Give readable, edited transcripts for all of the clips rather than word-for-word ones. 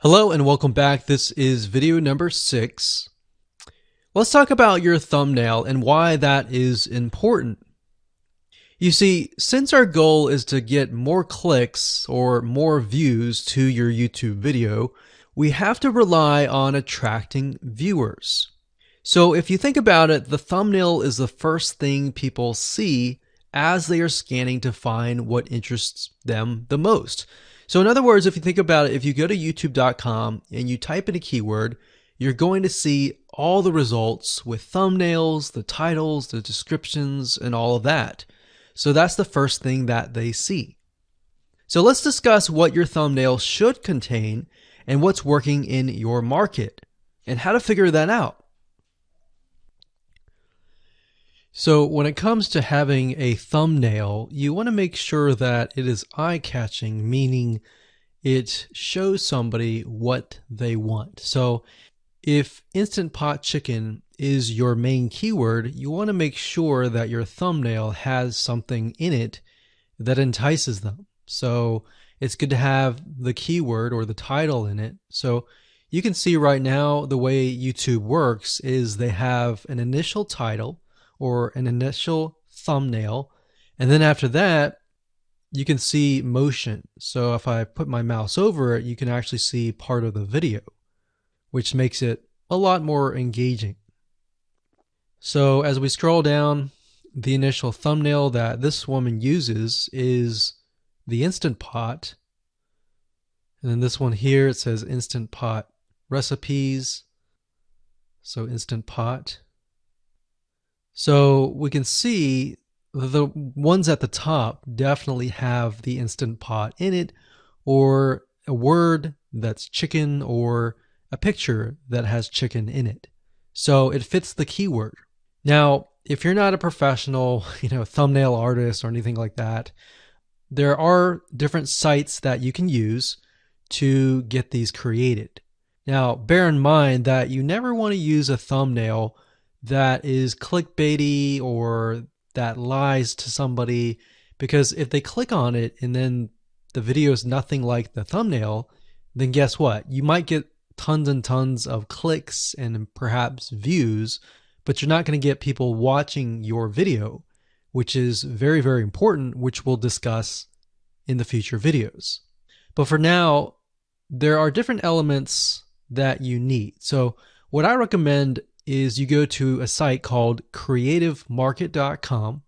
Hello and welcome back. This is video number 6. Let's talk about your thumbnail and why that is important. You see, since our goal is to get more clicks or more views to your YouTube video, we have to rely on attracting viewers. So if you think about it, the thumbnail is the first thing people see as they are scanning to find what interests them the most. So in other words, if you think about it, if you go to youtube.com and you type in a keyword, you're going to see all the results with thumbnails, the titles, the descriptions, and all of that. So that's the first thing that they see. So let's discuss what your thumbnail should contain and what's working in your market and how to figure that out. So when it comes to having a thumbnail, you want to make sure that it is eye-catching, meaning it shows somebody what they want. So if Instant Pot Chicken is your main keyword, you want to make sure that your thumbnail has something in it that entices them. So it's good to have the keyword or the title in it. So you can see right now the way YouTube works is they have an initial title or an initial thumbnail, and then after that you can see motion. So if I put my mouse over it, you can actually see part of the video, which makes it a lot more engaging. So as we scroll down, the initial thumbnail that this woman uses is the Instant Pot, and then this one here, it says Instant Pot recipes, so Instant Pot. So we can see the ones at the top definitely have the Instant Pot in it, or a word that's chicken, or a picture that has chicken in it. So it fits the keyword. Now, if you're not a professional, thumbnail artist or anything like that, there are different sites that you can use to get these created. Now, bear in mind that you never want to use a thumbnail that is clickbaity or that lies to somebody, because if they click on it and then the video is nothing like the thumbnail, then guess what? You might get tons and tons of clicks and perhaps views, but you're not going to get people watching your video, which is very, very important, which we'll discuss in the future videos. But for now, there are different elements that you need. So what I recommend is you go to a site called creativemarket.com.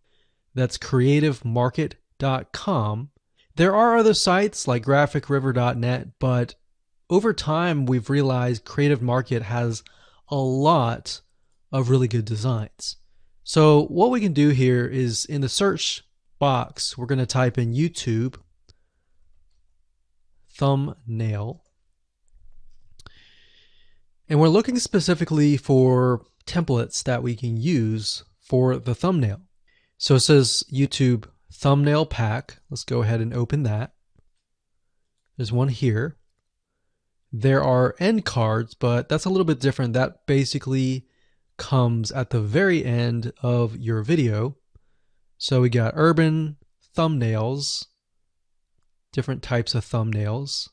That's creativemarket.com. There are other sites like graphicriver.net, but over time we've realized Creative Market has a lot of really good designs. So what we can do here is in the search box, we're going to type in YouTube thumbnail. And we're looking specifically for templates that we can use for the thumbnail. So it says YouTube thumbnail pack. Let's go ahead and open that. There's one here. There are end cards, but that's a little bit different. That basically comes at the very end of your video. So we got urban thumbnails, different types of thumbnails.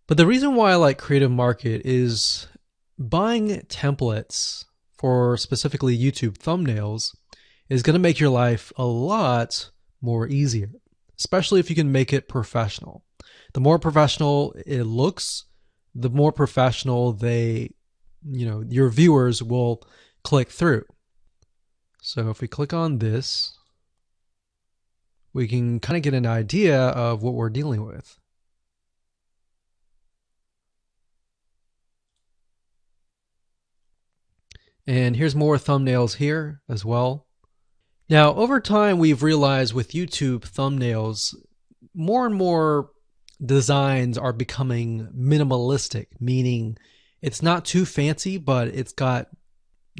But the reason why I like Creative Market is buying templates for specifically YouTube thumbnails is going to make your life a lot more easier, especially if you can make it professional. The more professional it looks, the more professional your viewers will click through. So if we click on this, we can kind of get an idea of what we're dealing with. And here's more thumbnails here as well. Now, over time, we've realized with YouTube thumbnails, more and more designs are becoming minimalistic, meaning it's not too fancy, but it's got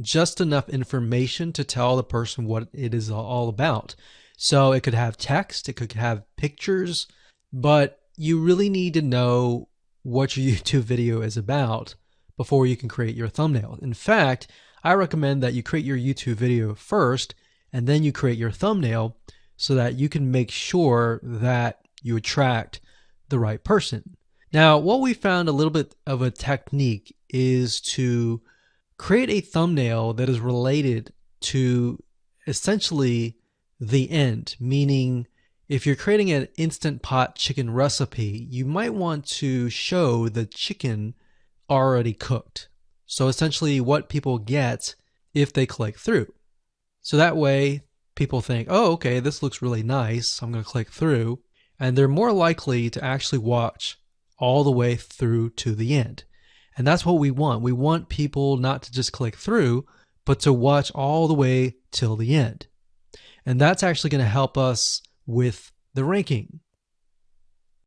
just enough information to tell the person what it is all about. So it could have text, it could have pictures, but you really need to know what your YouTube video is about before you can create your thumbnail. In fact, I recommend that you create your YouTube video first and then you create your thumbnail so that you can make sure that you attract the right person. Now, what we found a little bit of a technique is to create a thumbnail that is related to essentially the end, meaning if you're creating an Instant Pot chicken recipe, you might want to show the chicken already cooked. So essentially what people get if they click through. So that way people think, oh, okay, this looks really nice. I'm going to click through. And they're more likely to actually watch all the way through to the end. And that's what we want. We want people not to just click through, but to watch all the way till the end. And that's actually going to help us with the ranking.